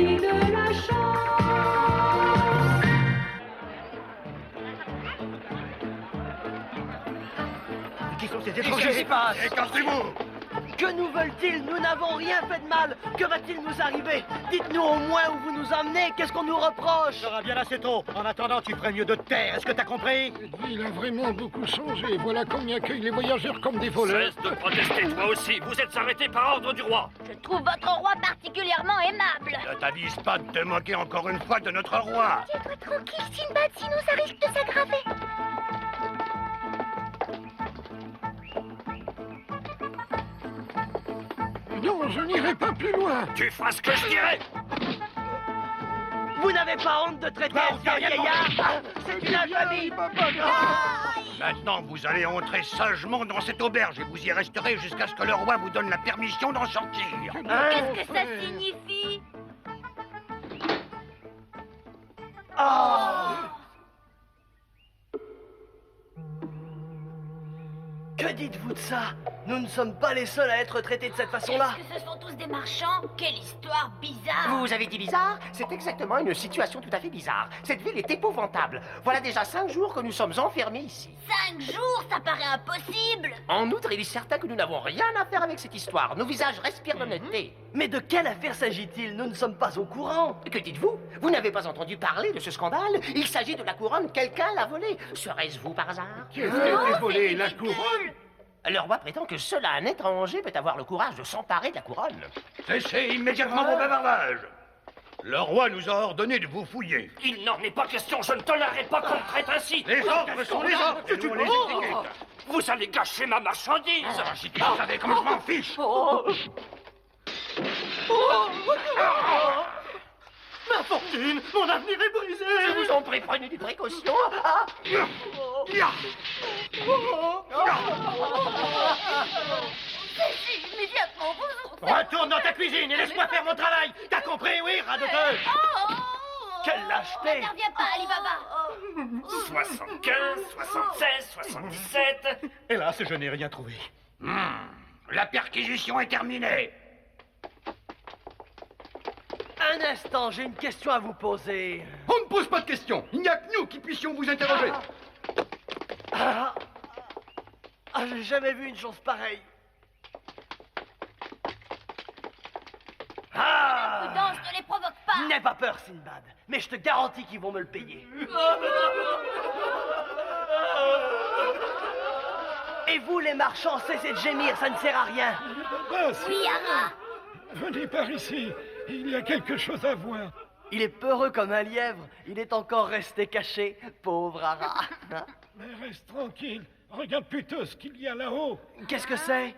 vie de la chance. Qui sont ces étrangers qui passent? Écartez-vous! Que nous veulent-ils? Nous n'avons rien fait de mal. Que va-t-il nous arriver? Dites-nous au moins où vous nous emmenez. Qu'est-ce qu'on nous reproche? Ça sera bien là, c'est tôt. En attendant, tu ferais mieux de te taire. Est-ce que t'as compris? Il a vraiment beaucoup changé. Voilà comme il accueille les voyageurs comme des voleurs. Cesse de protester, toi aussi. Vous êtes arrêté par ordre du roi. Je trouve votre roi particulièrement aimable. Ne t'avise pas de te moquer encore une fois de notre roi. Tiens-toi tranquille, Sinbad, sinon ça risque de s'aggraver. Non, je n'irai pas plus loin. Tu feras ce que je dirai. Vous n'avez pas honte de traiter ainsi un vieillard? C'est une infamie. Maintenant, vous allez entrer sagement dans cette auberge et vous y resterez jusqu'à ce que le roi vous donne la permission d'en sortir. Qu'est-ce que ça signifie? Que dites-vous de ça? Nous ne sommes pas les seuls à être traités de cette façon-là. Est-ce que ce sont tous des marchands? Quelle histoire bizarre! Vous avez dit bizarre? C'est exactement une situation tout à fait bizarre. Cette ville est épouvantable. Voilà déjà 5 jours que nous sommes enfermés ici. 5 jours, ça paraît impossible! En outre, il est certain que nous n'avons rien à faire avec cette histoire. Nos visages respirent l'honnêteté. Mais de quelle affaire s'agit-il? Nous ne sommes pas au courant. Que dites-vous? Vous n'avez pas entendu parler de ce scandale? Il s'agit de la couronne, quelqu'un l'a volée. Serait-ce vous par hasard? Qu'est-ce qui a été volé? La couronne? Le roi prétend que seul un étranger peut avoir le courage de s'emparer de la couronne. Cessez immédiatement vos bavardages. Le roi nous a ordonné de vous fouiller. Il n'en est pas question. Je ne tolérerai pas qu'on me traite ainsi. Les ordres sont les ordres. et nous, on les exécute. Vous allez gâcher ma marchandise. Si tu savais comment je m'en fiche. Ma fortune, mon avenir est brisé. Je vous en prie, prenez des précautions. Immédiatement, vous... Retourne dans ta cuisine et laisse-moi faire mon travail. T'as compris, oui, radoteux? Quelle lâcheté. N'interviens pas, Alibaba. 75, 76, 77. Hélas, je n'ai rien trouvé. La perquisition est terminée. Un instant, j'ai une question à vous poser. On ne pose pas de questions. Il n'y a que nous qui puissions vous interroger. J'ai jamais vu une chose pareille. Prudence, ne les provoque pas. N'aie pas peur, Sinbad. Mais je te garantis qu'ils vont me le payer. Et vous, les marchands, cessez de gémir, ça ne sert à rien. Oui, Ara. Venez par ici. Il y a quelque chose à voir. Il est peureux comme un lièvre. Il est encore resté caché, pauvre Ara. Mais reste tranquille. Regarde plutôt ce qu'il y a là-haut. Qu'est-ce que c'est?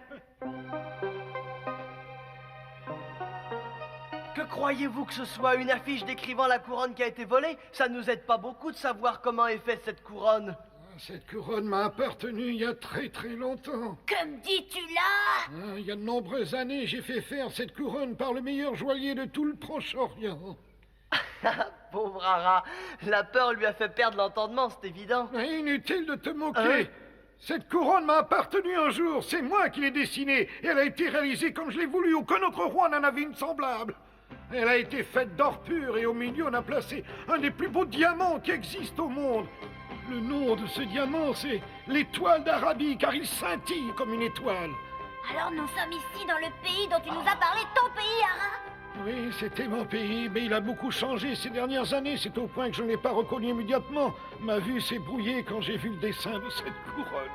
Que croyez-vous que ce soit une affiche décrivant la couronne qui a été volée? Ça ne nous aide pas beaucoup de savoir comment est faite cette couronne. Cette couronne m'a appartenu il y a très très longtemps. Que me dis-tu là? Il y a de nombreuses années, j'ai fait faire cette couronne par le meilleur joaillier de tout le Proche-Orient. Pauvre Ara, la peur lui a fait perdre l'entendement, c'est évident. Mais inutile de te moquer. Cette couronne m'a appartenu un jour, c'est moi qui l'ai dessinée. Et elle a été réalisée comme je l'ai voulu, aucun autre roi n'en avait une semblable. Elle a été faite d'or pur et au milieu on a placé un des plus beaux diamants qui existent au monde. Le nom de ce diamant, c'est l'étoile d'Arabie, car il scintille comme une étoile. Alors nous sommes ici dans le pays dont tu nous as parlé, ton pays, Ara? Oui, c'était mon pays, mais il a beaucoup changé ces dernières années. C'est au point que je ne l'ai pas reconnu immédiatement. Ma vue s'est brouillée quand j'ai vu le dessin de cette couronne.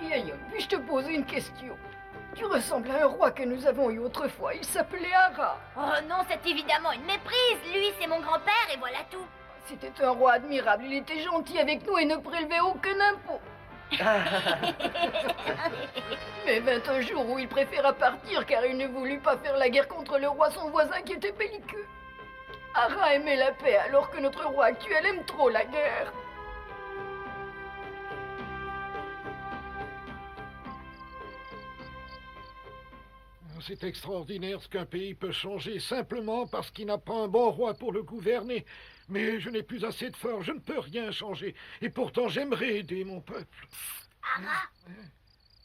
Vieil homme, puis-je te poser une question? Tu ressembles à un roi que nous avons eu autrefois. Il s'appelait Ara. Oh non, c'est évidemment une méprise. Lui, c'est mon grand-père et voilà tout. C'était un roi admirable. Il était gentil avec nous et ne prélevait aucun impôt. Mais vint un jour où il préféra partir car il ne voulut pas faire la guerre contre le roi son voisin qui était belliqueux. Ara aimait la paix alors que notre roi actuel aime trop la guerre. C'est extraordinaire ce qu'un pays peut changer simplement parce qu'il n'a pas un bon roi pour le gouverner. Mais je n'ai plus assez de force, je ne peux rien changer. Et pourtant j'aimerais aider mon peuple. Ara,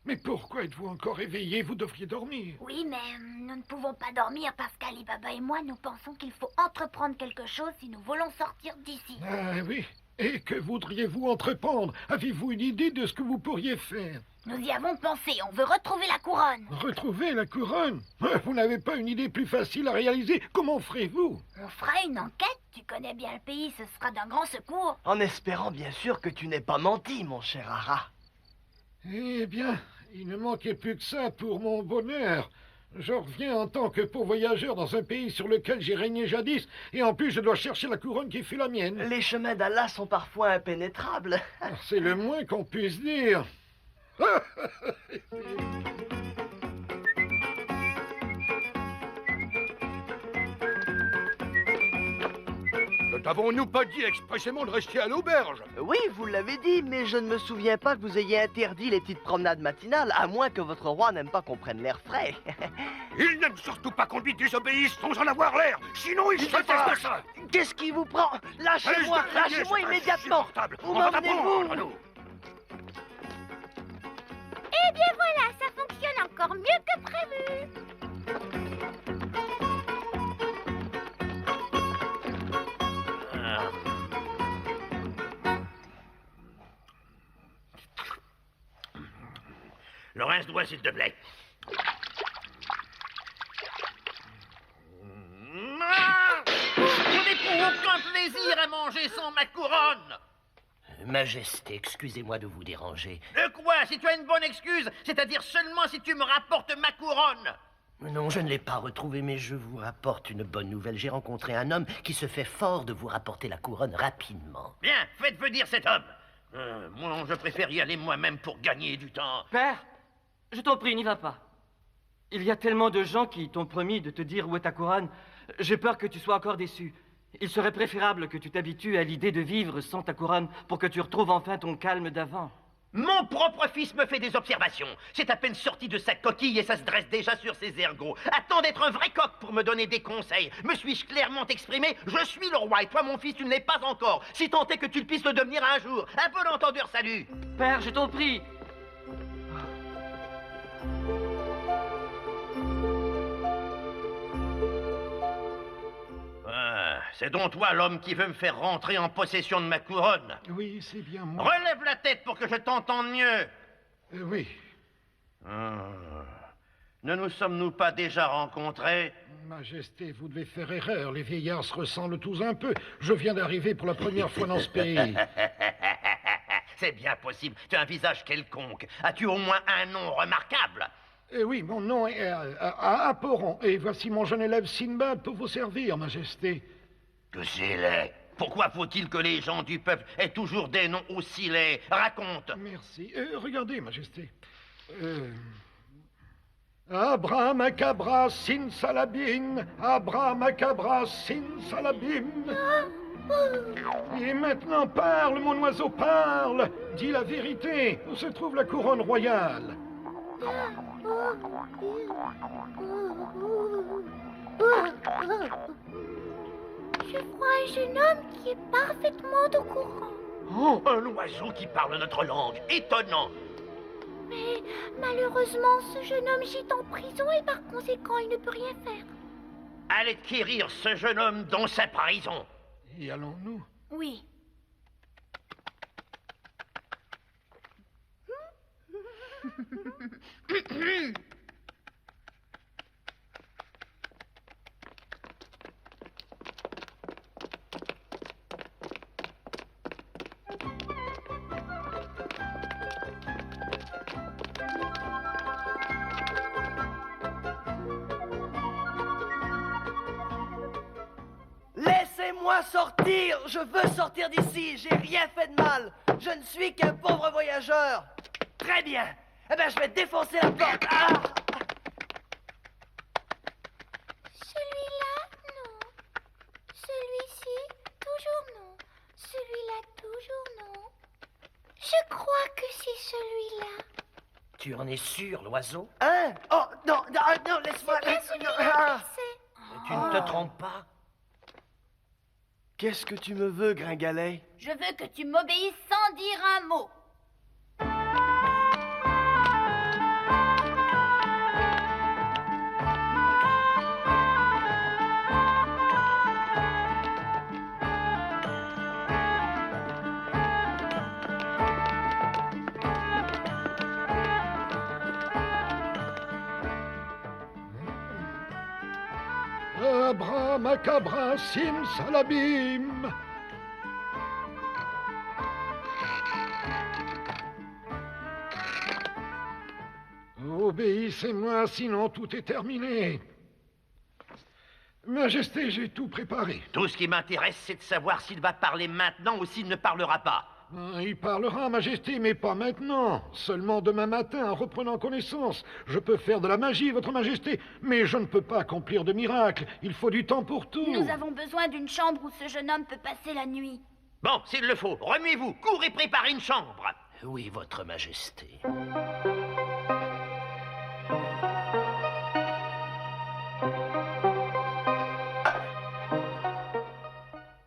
Mais pourquoi êtes-vous encore éveillé? Vous devriez dormir. Oui, mais nous ne pouvons pas dormir parce qu'Ali Baba et moi, nous pensons qu'il faut entreprendre quelque chose si nous voulons sortir d'ici. Ah oui. Et que voudriez-vous entreprendre? Avez-vous une idée de ce que vous pourriez faire? Nous y avons pensé, on veut retrouver la couronne. Retrouver la couronne? Vous n'avez pas une idée plus facile à réaliser? Comment ferez-vous? On fera une enquête, tu connais bien le pays, ce sera d'un grand secours. En espérant bien sûr que tu n'aies pas menti, mon cher Ara. Eh bien, il ne manquait plus que ça pour mon bonheur. Je reviens en tant que pauvre voyageur dans un pays sur lequel j'ai régné jadis, et en plus je dois chercher la couronne qui fut la mienne. Les chemins d'Allah sont parfois impénétrables. C'est le moins qu'on puisse dire. Ne t'avons-nous pas dit expressément de rester à l'auberge? Oui, vous l'avez dit, mais je ne me souviens pas que vous ayez interdit les petites promenades matinales, à moins que votre roi n'aime pas qu'on prenne l'air frais. Il n'aime surtout pas qu'on lui désobéisse sans en avoir l'air, sinon il se fâche. Qu'est-ce qui vous prend? Lâchez-moi, lâchez-moi immédiatement. Où m'emmenez-vous? Eh bien voilà, ça fonctionne encore mieux que prévu. Le rince-doigt, s'il te plaît. Je n'éprouve aucun plaisir à manger sans ma couronne. Majesté, excusez-moi de vous déranger. De quoi? Si tu as une bonne excuse, c'est-à-dire seulement si tu me rapportes ma couronne. Non, je ne l'ai pas retrouvée, mais je vous rapporte une bonne nouvelle. J'ai rencontré un homme qui se fait fort de vous rapporter la couronne rapidement. Bien, faites venir cet homme. Moi, je préfère y aller moi-même pour gagner du temps. Père, je t'en prie, n'y va pas. Il y a tellement de gens qui t'ont promis de te dire où est ta couronne. J'ai peur que tu sois encore déçu. Il serait préférable que tu t'habitues à l'idée de vivre sans ta couronne pour que tu retrouves enfin ton calme d'avant. Mon propre fils me fait des observations. C'est à peine sorti de sa coquille et ça se dresse déjà sur ses ergots. Attends d'être un vrai coq pour me donner des conseils. Me suis-je clairement exprimé? Je suis le roi et toi, mon fils, tu ne l'es pas encore. Si tant est que tu le puisses le devenir un jour. Un peu d'entendeur, salut. Père, je t'en prie. C'est donc toi l'homme qui veut me faire rentrer en possession de ma couronne. Oui, c'est bien moi. Relève la tête pour que je t'entende mieux. Oui. Ne nous sommes-nous pas déjà rencontrés? Majesté, vous devez faire erreur. Les vieillards se ressemblent tous un peu. Je viens d'arriver pour la première fois dans ce pays. C'est bien possible. Tu as un visage quelconque. As-tu au moins un nom remarquable? Oui, mon nom est Aporon. Et voici mon jeune élève Sinbad pour vous servir, Majesté. Que c'est laid. Pourquoi faut-il que les gens du peuple aient toujours des noms aussi laids? Raconte. Merci. Regardez, Majesté. Abraham-acabra, sin salabim. Abraham-acabra, sin salabim. Et maintenant parle, mon oiseau, parle. Dis la vérité. Où se trouve la couronne royale? Je vois un jeune homme qui est parfaitement au courant. Oh, un oiseau qui parle notre langue. Étonnant. Mais malheureusement, ce jeune homme gît en prison et par conséquent, il ne peut rien faire. Allez quérir ce jeune homme dans sa prison. Y allons-nous? Oui. Laissez-moi sortir! Je veux sortir d'ici! J'ai rien fait de mal! Je ne suis qu'un pauvre voyageur! Très bien! Eh bien, je vais défoncer la porte! Ah! Celui-là, non. Celui-ci, toujours non. Celui-là, toujours non. Je crois que c'est celui-là. Tu en es sûr, l'oiseau? Hein? Oh, non, non, non, laisse-moi... Bien celui-là qui sait. Tu ne te trompes pas? Qu'est-ce que tu me veux, Gringalet? Je veux que tu m'obéisses sans dire un mot. Abra, macabra, sim, salabim. Obéissez-moi, sinon tout est terminé. Majesté, j'ai tout préparé. Tout ce qui m'intéresse, c'est de savoir s'il va parler maintenant ou s'il ne parlera pas. Il parlera, Majesté, mais pas maintenant. Seulement demain matin, en reprenant connaissance. Je peux faire de la magie, Votre Majesté, mais je ne peux pas accomplir de miracle. Il faut du temps pour tout. Nous avons besoin d'une chambre où ce jeune homme peut passer la nuit. Bon, s'il le faut, remuez-vous, courez préparer une chambre. Oui, Votre Majesté.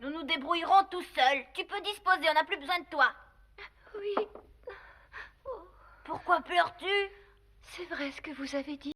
Nous nous débrouillerons tout seuls. Tu peux disposer, on n'a plus besoin de toi. Oui, Pourquoi pleures-tu? c'est vrai ce que vous avez dit.